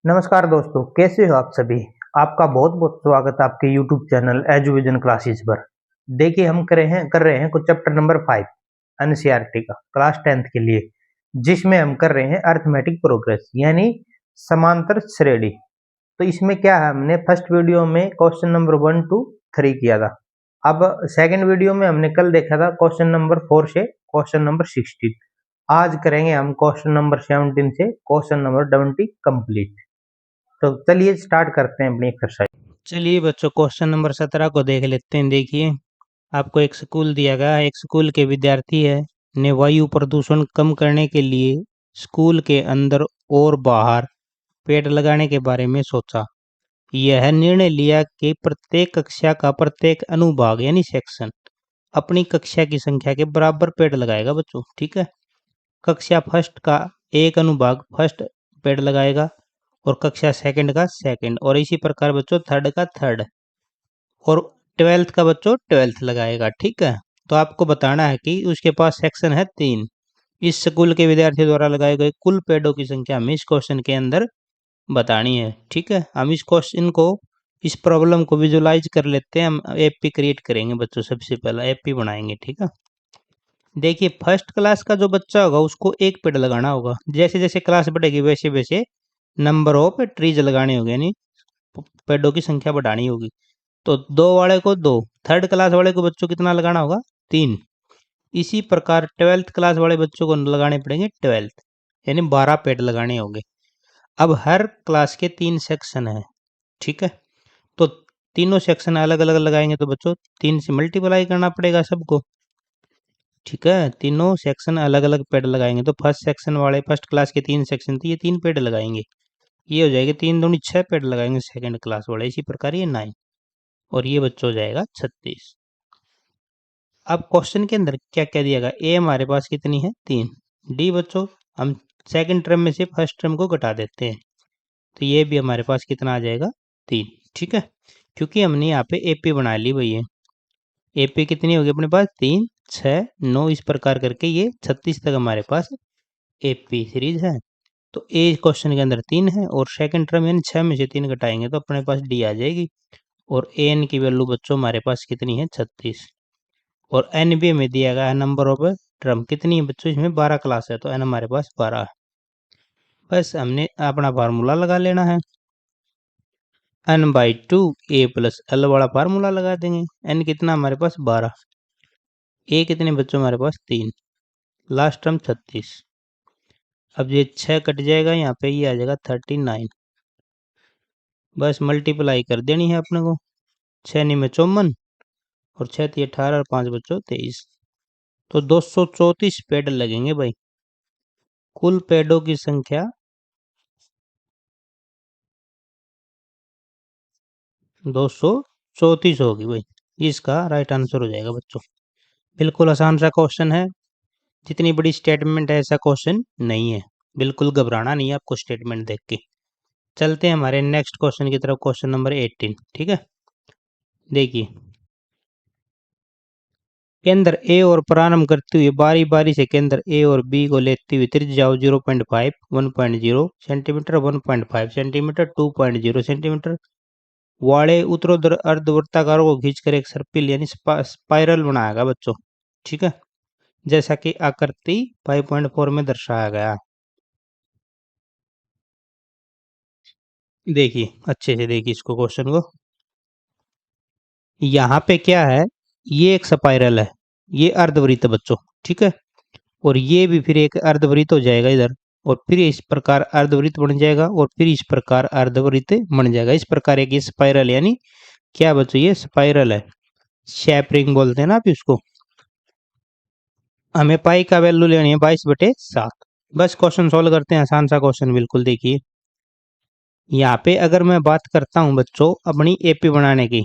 नमस्कार दोस्तों, कैसे हो आप सभी। आपका बहुत बहुत स्वागत है आपके YouTube चैनल एजुविजन क्लासेस पर। देखिए हम कर रहे हैं कुछ चैप्टर नंबर 5 एनसीईआरटी का क्लास 10th के लिए, जिसमें हम कर रहे हैं अरिथमेटिक प्रोग्रेस यानी समांतर श्रेणी। तो इसमें क्या है, हमने फर्स्ट वीडियो में क्वेश्चन नंबर 1 to 3 किया था। अब सेकंड वीडियो में हमने कल देखा था क्वेश्चन नंबर 4 से क्वेश्चन नंबर 16। आज करेंगे हम क्वेश्चन नंबर 17 से क्वेश्चन नंबर 20 कंप्लीट। तो चलिए स्टार्ट करते हैं अपनी एक्सरसाइज। चलिए बच्चों, क्वेश्चन नंबर 17 को देख लेते हैं। देखिए, आपको एक स्कूल दिया गया है। एक स्कूल के विद्यार्थी है ने वायु प्रदूषण कम करने के लिए स्कूल के अंदर और बाहर पेड़ लगाने के बारे में सोचा। यह निर्णय लिया कि प्रत्येक कक्षा का प्रत्येक अनुभाग यानी सेक्शन अपनी कक्षा की संख्या के बराबर पेड़ लगाएगा बच्चों। ठीक है, कक्षा फर्स्ट का एक अनुभाग फर्स्ट पेड़ लगाएगा और कक्षा सेकंड का सेकंड, और इसी प्रकार बच्चों थर्ड का थर्ड, और 12th का बच्चों 12th लगाएगा। ठीक है, तो आपको बताना है कि उसके पास सेक्शन है 3। इस स्कूल के विद्यार्थी द्वारा लगाए गए कुल पेड़ों की संख्या हमें इस क्वेश्चन के अंदर बतानी है। ठीक है, हम इस क्वेश्चन को, इस प्रॉब्लम को विजुलाइज कर लेते हैं। हम एपी क्रिएट करेंगे बच्चों, सबसे पहला एपी बनाएंगे। ठीक है, देखिए फर्स्ट क्लास का जो बच्चा होगा उसको एक पेड़ लगाना होगा। जैसे जैसे क्लास बढ़ेगी वैसे वैसे नंबर ऑफ ट्रीज लगाने होंगे, यानी पेड़ों की संख्या बढ़ानी होगी। तो 2 वाले को 2, थर्ड क्लास वाले को बच्चों कितना लगाना होगा 3। इसी प्रकार 12th क्लास वाले बच्चों को लगाने पड़ेंगे 12, यानी 12 पेड़ लगाने होंगे। अब हर क्लास के 3 सेक्शन हैं। ठीक है, तो तीनों सेक्शन अलग अलग लगाएंगे तो बच्चों 3 से मल्टीप्लाई करना पड़ेगा सबको। ठीक है, तीनों सेक्शन अलग अलग पेड़ लगाएंगे तो फर्स्ट सेक्शन वाले, फर्स्ट क्लास के 3 सेक्शन थे, ये 3 पेड़ लगाएंगे। ये हो जाएगा 3 दूनी 6 पेड़ लगाएंगे सेकंड क्लास वाले। इसी प्रकार ये 9, और ये बच्चों हो जाएगा 36। अब क्वेश्चन के अंदर क्या क्या दिया गया, ए हमारे पास कितनी है 3, डी बच्चों हम सेकंड टर्म में से फर्स्ट टर्म को घटा देते हैं तो ये भी हमारे पास कितना आ जाएगा 3। ठीक है, क्योंकि हमने यहाँ पे एपी बना ली भैया। एपी कितनी होगी अपने पास 3, 6, 9, इस प्रकार करके ये 36 तक हमारे पास एपी सीरीज है। तो ए क्वेश्चन के अंदर 3 है, और सेकंड टर्म यानी 6 में से 3 घटाएंगे तो अपने पास डी आ जाएगी। और एन की वैल्यू बच्चों हमारे पास कितनी है 36, और एन भी हमें दिया गया है नंबर ऑफ टर्म कितनी है बच्चों, इसमें 12 क्लास है तो एन हमारे पास 12 है। बस हमने अपना फार्मूला लगा लेना है, n/2 a प्लस एल वाला फार्मूला लगा देंगे। एन कितना हमारे पास 12, ए कितने बच्चों हमारे पास 3, लास्ट टर्म 36। अब ये 6 कट जाएगा, यहाँ पे ये आ जाएगा 39। बस मल्टीप्लाई कर देनी है अपने को, 6 में 54, और 6 थी 18, और 5 बच्चों 23। तो 234 पेड़ लगेंगे भाई। कुल पेड़ों की संख्या 234 होगी भाई। इसका राइट आंसर हो जाएगा बच्चों। बिल्कुल आसान सा क्वेश्चन है, जितनी बड़ी स्टेटमेंट है ऐसा क्वेश्चन नहीं है। बिल्कुल घबराना नहीं है आपको स्टेटमेंट देख के। चलते हैं हमारे नेक्स्ट क्वेश्चन की तरफ, क्वेश्चन नंबर 18। ठीक है, देखिए केंद्र ए और प्रारंभ करते हुए बारी बारी से केंद्र ए और बी को लेते हुए त्रिज्याओं 0.5, 1.0 सेंटीमीटर, 1.5 सेंटीमीटर, 2.0 सेंटीमीटर वाले उत्तरोत्तर अर्धवृत्ताकारों को खींचकर एक सर्पिल यानी स्पाइरल बनाएगा बच्चों। ठीक है, जैसा कि आकृति 5.4 में दर्शाया गया। देखिए अच्छे से देखिए इसको, क्वेश्चन को। यहाँ पे क्या है, ये एक स्पाइरल है, ये अर्धवृत्त बच्चों। ठीक है, और ये भी फिर एक अर्धवृत्त हो जाएगा इधर, और फिर इस प्रकार अर्धवृत्त बन जाएगा, और फिर इस प्रकार अर्धवृत्त बन जाएगा। इस प्रकार एक ये स्पाइरल, यानी क्या बच्चों ये स्पाइरल है। शेपरिंग बोलते हैं ना आप इसको। हमें पाई का वैल्यू लेनी है 22/7। बस क्वेश्चन सोल्व करते हैं, आसान सा क्वेश्चन बिल्कुल। देखिए यहाँ पे अगर मैं बात करता हूँ बच्चों अपनी एपी बनाने की,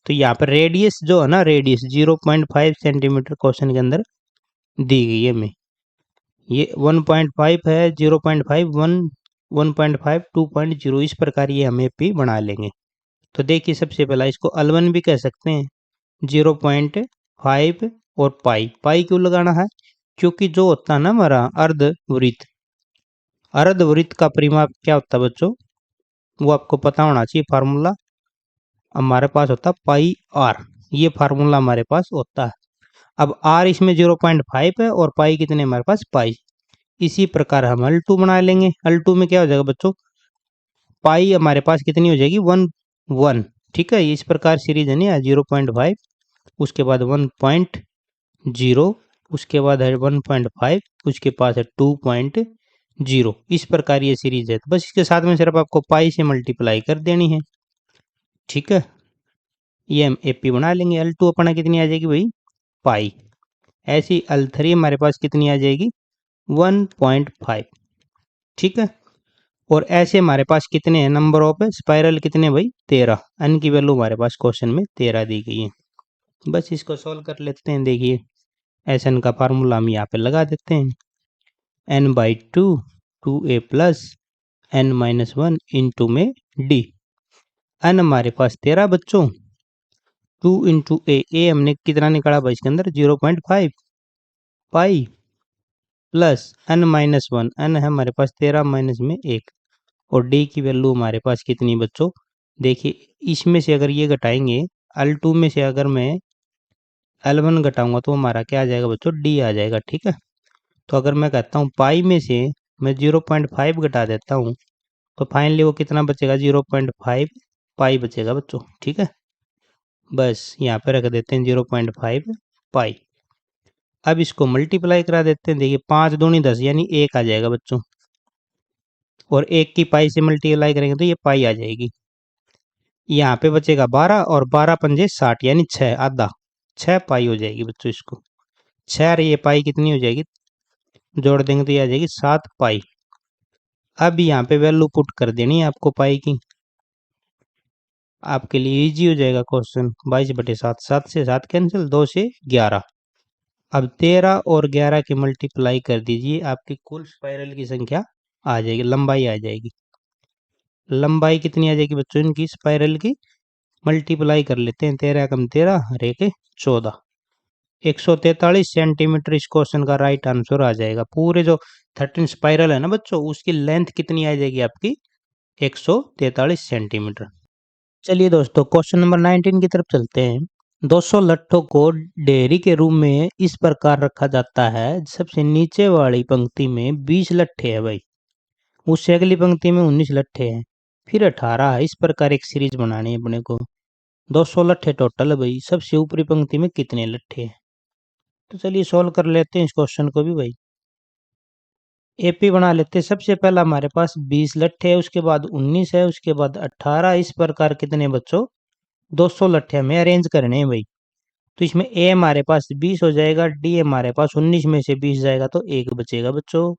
तो यहाँ पर रेडियस जो है ना, रेडियस 0.5 सेंटीमीटर क्वेश्चन के अंदर दी गई है हमें। ये 1.5 है, 0.5, 1, 1.5, 2.0, इस प्रकार ये हम एपी बना लेंगे। तो देखिए सबसे पहला इसको L1 भी कह सकते हैं, 0.5 और पाई। पाई क्यों लगाना है, क्योंकि जो होता है ना हमारा अर्धवृत्त, अर्धवृत्त का परिमाप क्या होता है बच्चों, वो आपको पता होना चाहिए फार्मूला। हमारे पास होता पाई आर, ये फार्मूला हमारे पास होता है। अब आर इसमें 0.5 है और पाई कितने हमारे पास पाई। इसी प्रकार हम L2 बना लेंगे। L2 में क्या हो जाएगा बच्चों, पाई हमारे पास कितनी हो जाएगी 1 ठीक है। इस प्रकार सीरीज है ना 0.5, उसके बाद 1.0, उसके बाद है 1.5, उसके पास है 2.0। इस प्रकार ये सीरीज है। तो बस इसके साथ में सिर्फ आपको पाई से मल्टीप्लाई कर देनी है, ठीक है। ये हम एपी बना लेंगे। L2 अपना कितनी आ जाएगी भाई पाई। ऐसी L3 हमारे पास कितनी आ जाएगी 1.5, ठीक है। और ऐसे हमारे पास कितने हैं नंबर ऑफ स्पाइरल, कितने भाई 13। एन की वैल्यू हमारे पास क्वेश्चन में 13 दी गई है। बस इसको सॉल्व कर लेते हैं। देखिए एस एन का फार्मूला हम यहाँ पे लगा देते हैं, n/2 2a plus n-1 into में d। n हमारे पास 13 बच्चों, 2 इंटू ए हमने कितना निकाला भाई इसके अंदर 0.5 पाई प्लस n-1, n है हमारे पास 13 माइनस में 1, और d की वैल्यू हमारे पास कितनी बच्चों, देखिए इसमें से अगर ये घटाएंगे L2 में से अगर मैं L1 घटाऊंगा तो हमारा क्या आ जाएगा बच्चों d आ जाएगा, ठीक है। तो अगर मैं कहता हूँ पाई में से मैं 0.5 घटा देता हूँ तो फाइनली वो कितना बचेगा 0.5 पाई बचेगा बच्चों, ठीक है। बस यहाँ पे रख देते हैं 0.5 पाई। अब इसको मल्टीप्लाई करा देते हैं। देखिए 5 दूनी 10 यानी 1 आ जाएगा बच्चों, और 1 की पाई से मल्टीप्लाई करेंगे तो ये पाई आ जाएगी। यहाँ पे बचेगा 12 और 12 पंजे 60 यानी 6 आधा, 6 पाई हो जाएगी बच्चों। इसको 6 और ये पाई कितनी हो जाएगी, जोड़ देंगे तो ये आ जाएगी 7 पाई। अब यहाँ पे वैल्यू पुट कर देनी है आपको पाई की, आपके लिए इजी हो जाएगा क्वेश्चन। 22/7, 7 से 7 कैंसिल, 2 से 11। अब 13 और 11 के मल्टीप्लाई कर दीजिए, आपकी कुल स्पाइरल की संख्या आ जाएगी, लंबाई आ जाएगी। लंबाई कितनी आ जाएगी बच्चों इनकी स्पाइरल की, मल्टीप्लाई कर लेते हैं। 13 कम 13 और 1 14, 143 सेंटीमीटर इस क्वेश्चन का राइट आंसर आ जाएगा। पूरे जो 13 स्पाइरल है ना बच्चों, उसकी लेंथ कितनी आ जाएगी आपकी 143 सेंटीमीटर। चलिए दोस्तों क्वेश्चन नंबर 19 की तरफ चलते हैं। 200 लट्ठों को डेयरी के रूम में इस प्रकार रखा जाता है, सबसे नीचे वाली पंक्ति में 20 लट्ठे हैं भाई, उससे अगली पंक्ति में 19 लट्ठे हैं, फिर 18। इस प्रकार एक सीरीज बनानी है अपने को। 200 लट्ठे टोटल है भाई, सबसे ऊपरी पंक्ति में कितने लट्ठे हैं। तो चलिए सॉल्व कर लेते हैं इस क्वेश्चन को भी भाई। एपी बना लेते हैं। सबसे पहला हमारे पास 20 लट्ठे है, उसके बाद 19 है, उसके बाद 18। इस प्रकार कितने बच्चों 200 लट्ठे हमें अरेंज करने हैं भाई। तो इसमें ए हमारे पास 20 हो जाएगा, डी हमारे पास 19 में से 20 जाएगा तो 1 बचेगा बच्चों,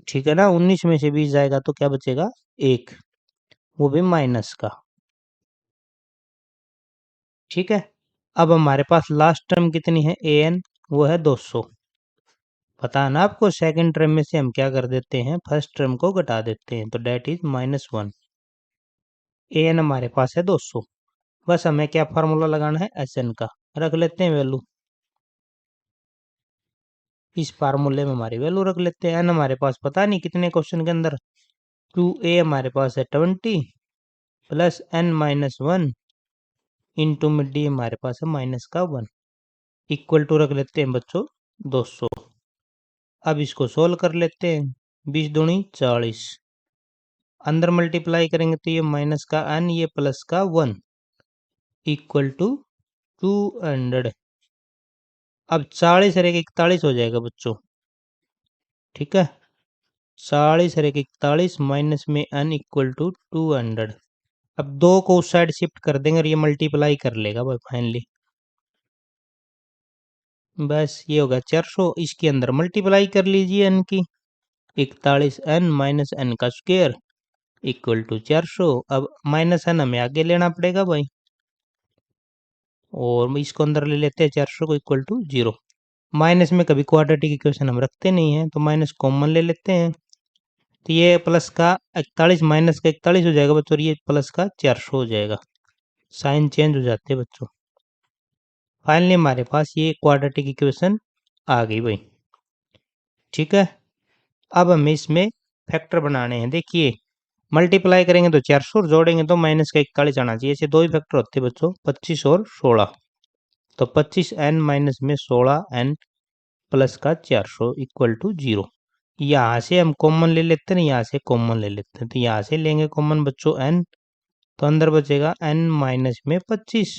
ठीक है ना। 19 में से 20 जाएगा तो क्या बचेगा 1, वो भी माइनस का, ठीक है। अब हमारे पास लास्ट टर्म कितनी है ए एन, वो है 200। पता है ना आपको, सेकंड टर्म में से हम क्या कर देते हैं फर्स्ट टर्म को घटा देते हैं, तो डेट इज -1। ए एन हमारे पास है 200। बस हमें क्या फार्मूला लगाना है एस एन का, रख लेते हैं वैल्यू। इस फार्मूले में हमारी वैल्यू रख लेते हैं। एन हमारे पास पता नहीं कितने क्वेश्चन के अंदर, 2a हमारे पास है 20 प्लस n-1 इंटू में डी हमारे पास है -1, इक्वल टू रख लेते हैं बच्चों 200। अब इसको सोल्व कर लेते हैं। 20 दूनी 40, अंदर मल्टीप्लाई करेंगे तो ये माइनस का n, ये प्लस का 1, इक्वल टू 200। अब 40 और 41 हो जाएगा बच्चों, ठीक है। 40 और 41 माइनस में n इक्वल टू 200। अब 2 को उस साइड शिफ्ट कर देंगे और ये मल्टीप्लाई कर लेगा भाई फाइनली। बस ये होगा 400, इसके अंदर मल्टीप्लाई कर लीजिए n की, 41 n माइनस n का स्क्वायर इक्वल टू 400। अब माइनस n हमें आगे लेना पड़ेगा भाई, और इसको अंदर ले लेते हैं 400 को इक्वल टू 0। माइनस में कभी क्वाड्रेटिक इक्वेशन हम रखते नहीं हैं, तो माइनस कॉमन ले लेते हैं। तो ये प्लस का 41 माइनस का 41 हो जाएगा बच्चों, और ये प्लस का 400 हो जाएगा। साइन चेंज हो जाते हैं बच्चों। फाइनली हमारे पास ये क्वाड्रेटिक इक्वेशन आ गई भाई, ठीक है। अब हमें इसमें फैक्टर बनाने हैं। देखिए मल्टीप्लाई करेंगे तो 400 और जोड़ेंगे तो माइनस का 41 आना चाहिए। ऐसे दो ही फैक्टर होते हैं बच्चों, 25 और 16। तो 25n माइनस में 16n प्लस का 400 इक्वल टू 0। यहाँ से हम कॉमन ले लेते हैं, यहाँ से कॉमन ले लेते हैं, तो यहाँ से लेंगे कॉमन बच्चों n, तो अंदर बचेगा n माइनस में 25।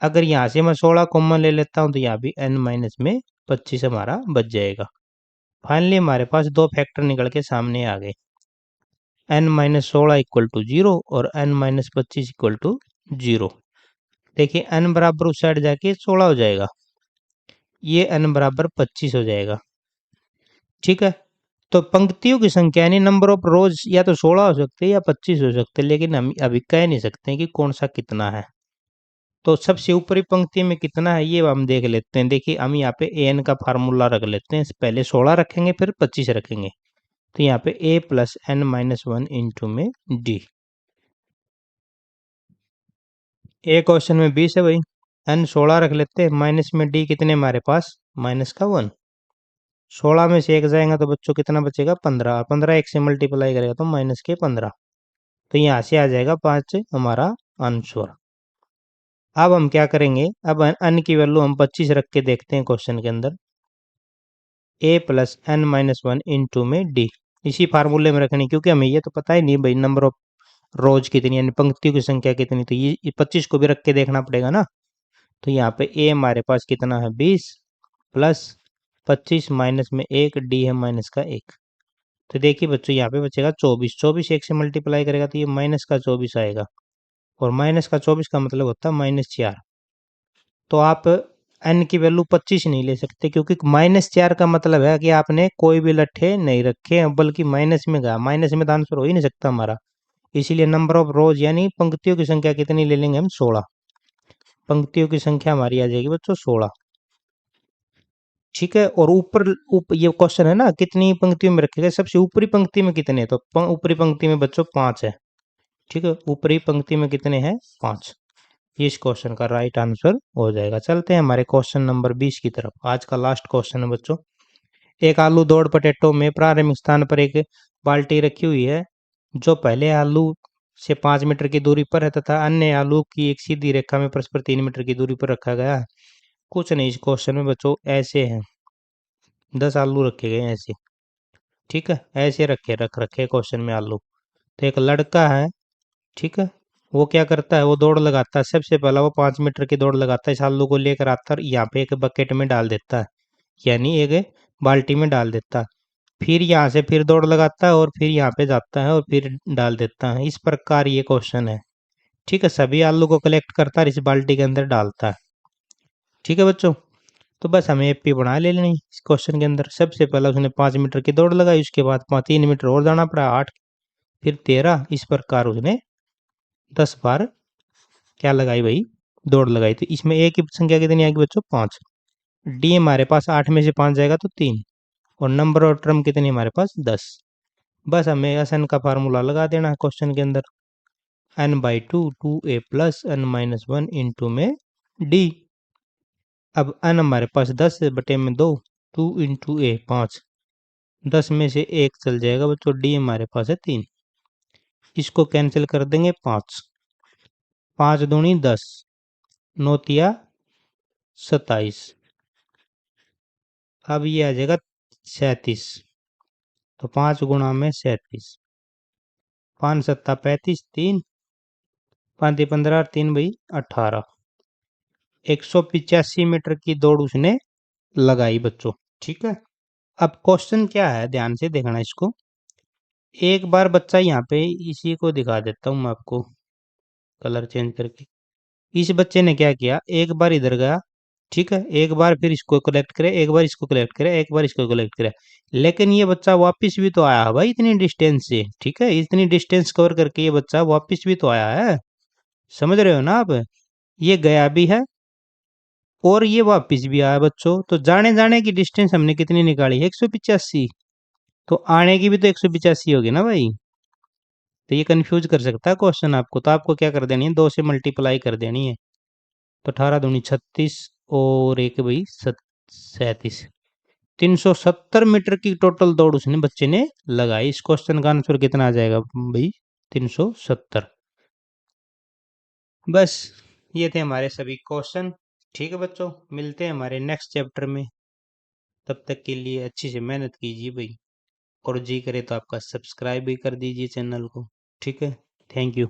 अगर यहाँ से मैं 16 कॉमन ले लेता हूँ तो यहाँ भी n माइनस में 25 हमारा बच जाएगा। फाइनली हमारे पास दो फैक्टर निकल के सामने आ गए, n माइनस 16 इक्वल टू 0 और n माइनस 25 इक्वल टू 0। देखिए n बराबर उस साइड जाके 16 हो जाएगा, ये n बराबर 25 हो जाएगा। ठीक है, तो पंक्तियों की संख्या यानी नंबर ऑफ रोज या तो 16 हो सकते हैं या 25 हो सकते हैं, लेकिन हम अभी कह नहीं सकते कि कौन सा कितना है। तो सबसे ऊपरी पंक्ति में कितना है ये हम देख लेते हैं। देखिए हम यहाँ पे an का फार्मूला रख लेते हैं, पहले 16 रखेंगे फिर 25 रखेंगे, तो यहाँ पे a plus n minus 1 into में d। ए क्वेश्चन में 20 है भाई, n 16 रख लेते हैं, माइनस में d कितने हमारे पास माइनस का 1। 16 में से 1 जाएगा तो बच्चों कितना बचेगा 15, 15 1 से मल्टीप्लाई करेगा तो माइनस के 15, तो यहाँ से आ जाएगा 5 हमारा आंसर। अब हम क्या करेंगे, अब n की वैल्यू हम 25 रख के देखते हैं क्वेश्चन के अंदर, a plus n minus 1 into में d, इसी फार्मूले में रखनी, क्योंकि हमें ये तो पता ही नहीं भाई नंबर ऑफ रोज कितनी यानी पंक्तियों की संख्या कितनी, तो ये 25 को भी रख के देखना पड़ेगा ना। तो यहाँ पे a हमारे पास कितना है 20 प्लस 25 माइनस में 1 d है माइनस का 1, तो देखिए बच्चों यहाँ पे बचेगा 24, 24 1 से मल्टीप्लाई करेगा तो ये माइनस का 24 आएगा, और माइनस का 24 का मतलब होता है -4। तो आप n की वैल्यू 25 नहीं ले सकते, क्योंकि -4 का मतलब है कि आपने कोई भी लट्ठे नहीं रखे हैं, बल्कि माइनस में गया, माइनस में तो आंसर हो ही नहीं सकता हमारा। इसीलिए नंबर ऑफ रोज यानी पंक्तियों की संख्या कितनी ले लेंगे हम 16, पंक्तियों की संख्या हमारी आ जाएगी बच्चों 16। ठीक है, और ऊपर ये क्वेश्चन है ना कितनी पंक्तियों में रखे गए, सबसे ऊपरी पंक्ति में कितने, तो ऊपरी पंक्ति में बच्चों 5 है। ठीक है, ऊपरी पंक्ति में कितने हैं 5, इस क्वेश्चन का राइट आंसर हो जाएगा। चलते हैं हमारे क्वेश्चन नंबर 20 की तरफ, आज का लास्ट क्वेश्चन है बच्चों। एक आलू दौड़ पटेटो में प्रारंभिक स्थान पर एक बाल्टी रखी हुई है जो पहले आलू से 5 मीटर की दूरी पर है, तथा अन्य आलू की एक सीधी रेखा में परस्पर 3 मीटर की दूरी पर रखा गया है। कुछ नहीं, इस क्वेश्चन में बच्चों ऐसे हैं, 10 आलू रखे गए हैं ऐसे। ठीक है, ऐसे रख रखे क्वेश्चन में आलू। तो एक लड़का है, ठीक है, वो क्या करता है, वो दौड़ लगाता है। सबसे पहला वो 5 मीटर की दौड़ लगाता है, इस आलू को लेकर आता है, यहाँ पे एक बकेट में डाल देता है, यानी एक बाल्टी में डाल देता है। फिर यहाँ से फिर दौड़ लगाता है और फिर यहाँ पे जाता है और फिर डाल देता है। इस प्रकार ये क्वेश्चन है। ठीक है, सभी आलू को कलेक्ट करता है, इस बाल्टी के अंदर डालता है। ठीक है बच्चों, तो बस हमें एपी बना ले लेनी इस क्वेश्चन के अंदर। सबसे पहले उसने 5 मीटर की दौड़ लगाई, उसके बाद 3 मीटर और जाना पड़ा, 8 फिर 13, इस प्रकार उसने 10 बार क्या लगाई भाई, दौड़ लगाई। तो इसमें ए की संख्या कितनी आएगी बच्चों 5, डी हमारे पास 8 में से 5 जाएगा तो 3, और नंबर और टर्म कितनी हमारे पास 10। बस हमें एस एन का फार्मूला लगा देना है क्वेश्चन के अंदर, n/2 2a plus n minus 1 into में d। अब n हमारे पास 10 बटे में 2, 2 इंटू ए 5, 10 में से 1 चल जाएगा बच्चों, d हमारे पास है 3, इसको कैंसिल कर देंगे 5, 5 दूनी 10, 9 तिया 27, अब ये आ जाएगा 37, तो 5 गुणा में 37, 5 सत्ता 35, 3 5 15, 3 भाई 18, 185 मीटर की दौड़ उसने लगाई बच्चों। ठीक है, अब क्वेश्चन क्या है ध्यान से देखना इसको। एक बार बच्चा यहाँ पे इसी को दिखा देता हूँ मैं आपको कलर चेंज करके। इस बच्चे ने क्या किया, एक बार इधर गया, ठीक है, एक बार फिर इसको कलेक्ट करे, एक बार इसको कलेक्ट करे, एक बार इसको कलेक्ट करे, लेकिन ये बच्चा वापस भी तो आया है भाई इतनी डिस्टेंस से। ठीक है, इतनी डिस्टेंस कवर करके ये बच्चा वापस भी तो आया है, समझ रहे हो ना आप, ये गया भी है और ये वापस भी आया बच्चों। तो जाने जाने की डिस्टेंस हमने कितनी निकाली 185, तो आने की भी तो 185 होगी ना भाई। तो ये कंफ्यूज कर सकता है क्वेश्चन आपको, तो आपको क्या कर देनी है 2 से मल्टीप्लाई कर देनी है, तो 18 दूनी 36 और एक भाई 37, 370 मीटर की टोटल दौड़ उसने बच्चे ने लगाई। इस क्वेश्चन का आंसर कितना आ जाएगा भाई? 370। बस ये थे हमारे सभी क्वेश्चन। ठीक है बच्चों, मिलते हैं हमारे नेक्स्ट चैप्टर में। तब तक के लिए अच्छी से मेहनत कीजिए भाई, और जी करे तो आपका सब्सक्राइब भी कर दीजिए चैनल को। ठीक है, थैंक यू।